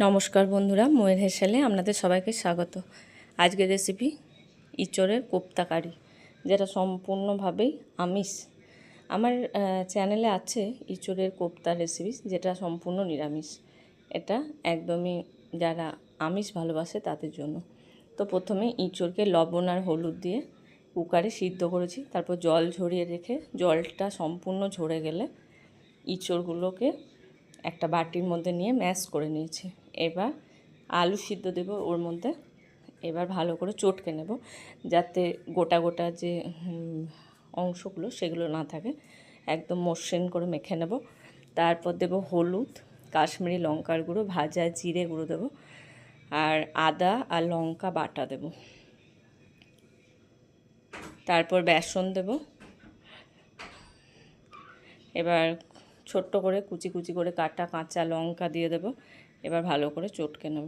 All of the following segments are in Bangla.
নমস্কার বন্ধুরা, ময়ের হেসেলে আপনাদের সবাইকে স্বাগত। আজকের রেসিপি ইঁচড়ের কোপ্তা কারি, যেটা সম্পূর্ণভাবেই আমিষ। আমার চ্যানেলে আছে ইঁচড়ের কোপ্তা রেসিপি, যেটা সম্পূর্ণ নিরামিষ। এটা একদমই যারা আমিষ ভালোবাসে তাদের জন্য। তো প্রথমে ইঁচড়কে লবণ আর হলুদ দিয়ে কুকারে সিদ্ধ করেছি, তারপর জল ঝরিয়ে রেখে জলটা সম্পূর্ণ ঝরে গেলে ইঁচড়গুলোকে একটা বাটির মধ্যে নিয়ে ম্যাশ করে নিয়েছি। এবার আলু সিদ্ধ দেবো ওর মধ্যে। এবার ভালো করে চটকে নেব, যাতে গোটা গোটা যে অংশগুলো সেগুলো না থাকে, একদম মসৃণ করে মেখে নেব। তারপর দেব হলুদ, কাশ্মীরি লঙ্কার গুঁড়ো, ভাজা জিরে গুঁড়ো দেবো, আর আদা আর লঙ্কা বাটা দেব। তারপর বেসন দেব। এবার ছোট্ট করে কুচি কুচি করে কাটা কাঁচা লঙ্কা দিয়ে দেব। এবার ভালো করে চটকে নেব।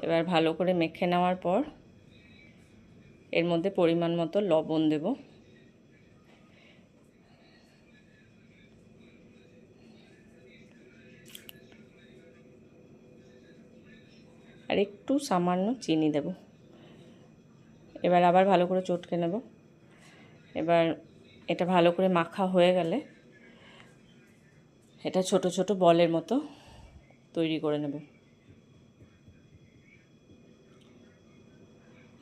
এবার ভালো করে মেখে নেওয়ার পর এর মধ্যে পরিমাণ মতো লবণ দেব। আর একটু সামান্য চিনি দেব। এবার আবার ভালো করে চটকে নেব। এবার এটা ভালো করে মাখা হয়ে গেলে এটা ছোট ছোট বলের মতো তৈরি করে নেব।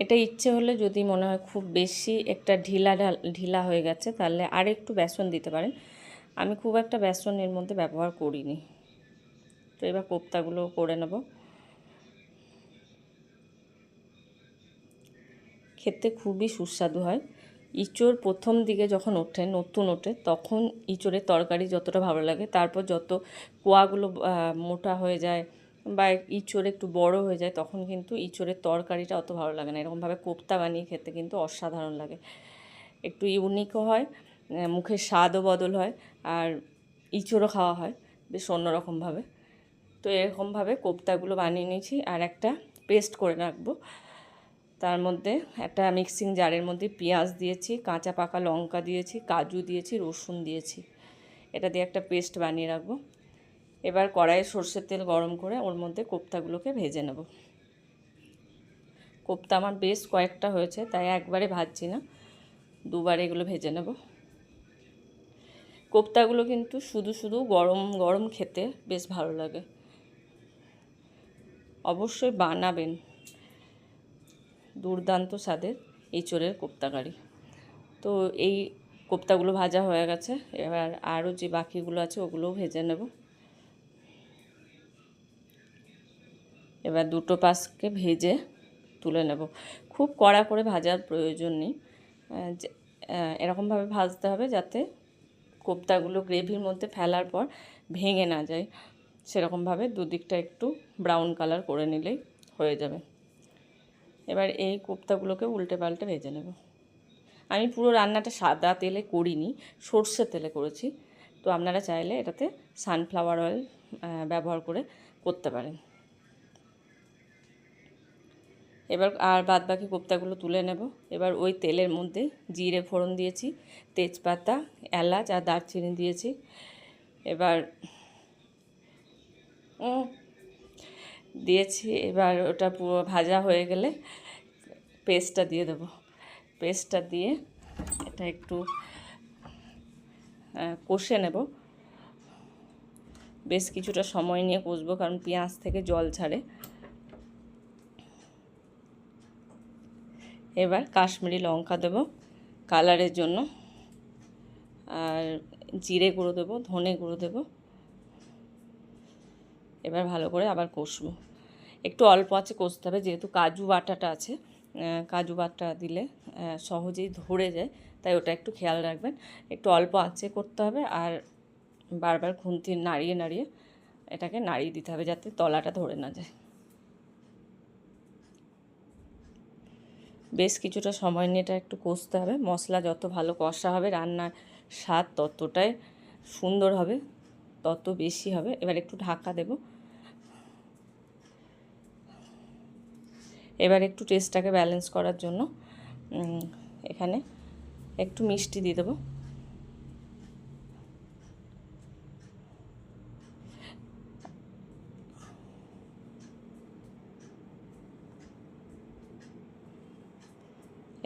এটা ইচ্ছে হলে যদি মনে হয় খুব বেশি একটা ঢিলা হয়ে গেছে, তাহলে আর একটু বেসন দিতে পারেন। আমি খুব একটা বেসন এর মধ্যে ব্যবহার করিনি। তো এবার কোপ্তাগুলো করে নেব। খেতে খুবই সুস্বাদু হয়। ইঁচড় প্রথম দিকে যখন ওঠে, নতুন ওঠে, তখন ইঁচড়ের তরকারি যতটা ভালো লাগে, তারপর যত কোয়াগুলো মোটা হয়ে যায় বা ইঁচড় একটু বড় হয়ে যায়, তখন কিন্তু ইঁচড়ের তরকারিটা অত ভালো লাগে না। এরকমভাবে কোপ্তা বানিয়ে খেতে কিন্তু অসাধারণ লাগে। একটু ইউনিকও হয়, মুখের স্বাদও বদল হয়, আর ইঁচড়ও খাওয়া হয় বেশ অন্যরকমভাবে। তো এরকমভাবে কোপ্তাগুলো বানিয়ে নিয়েছি। আর একটা পেস্ট করে রাখবো। তার মধ্যে একটা মিক্সিং জারের মধ্যে পেঁয়াজ দিয়েছি, কাঁচা পাকা লঙ্কা দিয়েছি, কাজু দিয়েছি, রসুন দিয়েছি। এটা দিয়ে একটা পেস্ট বানিয়ে রাখবো। এবার কড়াইয়ে সর্ষের তেল গরম করে ওর মধ্যে কোপ্তাগুলোকে ভেজে নেব। কোপ্তা আমার বেশ কয়েকটা হয়েছে, তাই একবারে ভাজছি না, দুবার এগুলো ভেজে নেব। কোপ্তাগুলো কিন্তু শুধু শুধু গরম গরম খেতে বেশ ভালো লাগে। অবশ্যই বানাবেন, দুর্দান্ত স্বাদের এঁচোড়ের কোপ্তা কারি। তো এই কোপ্তাগুলো ভাজা হয়ে গেছে। এবার আরও যে বাকিগুলো আছে ওগুলোও ভেজে নেব। এবার দুটো পাশকে ভেজে তুলে নেব। খুব কড়া করে ভাজার প্রয়োজন নেই, এরকমভাবে ভাজতে হবে যাতে কোপ্তাগুলো গ্রেভির মধ্যে ফেলার পর ভেঙে না যায়। সেরকমভাবে দুদিকটা একটু ব্রাউন কালার করে নিলেই হয়ে যাবে। এবার এই কোপ্তাগুলোকে উল্টে পাল্টে ভেজে নেব। আমি পুরো রান্নাটা সাদা তেলে করিনি, সর্ষের তেলে করেছি। তো আপনারা চাইলে এটাতে সানফ্লাওয়ার অয়েল ব্যবহার করে করতে পারেন। এবার আর বাদ বাকি কোপ্তাগুলো তুলে নেব। এবার ওই তেলের মধ্যে জিরে ফোড়ন দিয়েছি, তেজপাতা, এলাচ আর দারচিনি দিয়েছি। এবার এবার ওটা পুরো ভাজা হয়ে গেলে পেস্টটা দিয়ে দেবো। পেস্টটা দিয়ে এটা একটু কষে নেব। বেশ কিছুটা সময় নিয়ে কষবো, কারণ পেঁয়াজ থেকে জল ছাড়ে। এবার কাশ্মীরি লঙ্কা দেব কালারের জন্য, আর জিরে গুঁড়ো দেবো, ধনে গুঁড়ো দেবো। এবার ভালো করে আবার কষবো। একটু অল্প আঁচে কষতে হবে, যেহেতু কাজু বাটাটা আছে। কাজু বাটা দিলে সহজেই ধরে যায়, তাই ওটা একটু খেয়াল রাখবেন। একটু অল্প আঁচে করতে হবে, আর বারবার খুন্তি নাড়িয়ে নাড়িয়ে এটাকে নাড়িয়ে দিতে হবে, যাতে তলাটা ধরে না যায়। বেশ কিছুটা সময় নিয়ে এটা একটু কষতে হবে। মশলা যত ভালো কষা হবে, রান্নার স্বাদ ততটাই সুন্দর হবে, তত বেশি হবে। এবার একটু ঢাকা দেব। এবার একটু টেস্টটাকে ব্যালেন্স করার জন্য এখানে একটু মিষ্টি দিয়ে দেবো।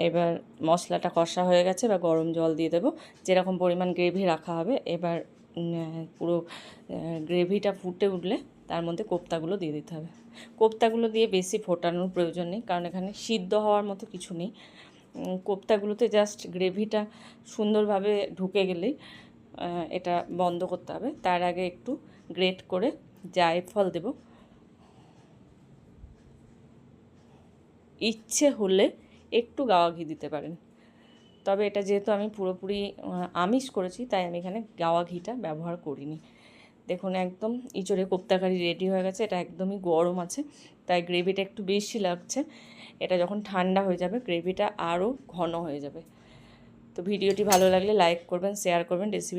এবার মশলাটা কষা হয়ে গেছে, এবার গরম জল দিয়ে দেবো। যেরকম পরিমাণ গ্রেভি রাখা হবে, এবার পুরো গ্রেভিটা ফুটে উঠলে তার মধ্যে কোপ্তাগুলো দিয়ে দিতে হবে। কোপ্তাগুলো দিয়ে বেশি ফোটানোর প্রয়োজন নেই, কারণ এখানে সিদ্ধ হওয়ার মতো কিছু নেই। কোপ্তাগুলোতে জাস্ট গ্রেভিটা সুন্দরভাবে ঢুকে গেলেই এটা বন্ধ করতে হবে। তার আগে একটু গ্রেট করে জায়ফল দেব। ইচ্ছে হলে একটু গাওয়া ঘি দিতে পারেন, তবে এটা যেহেতু আমি পুরোপুরি আমিষ করেছি, তাই আমি এখানে গাওয়া ঘিটা ব্যবহার করিনি। দেখুন একদম ইঁচড়ে কোপ্তাকারি রেডি হয়ে গেছে। এটা একদমই গরম আছে, তাই গ্রেভিটা একটু বেশি লাগছে। এটা যখন ঠান্ডা হয়ে যাবে, গ্রেভিটা আরও ঘন হয়ে যাবে। তো ভিডিওটি ভালো লাগলে লাইক করবেন, শেয়ার করবেন। রেসিপি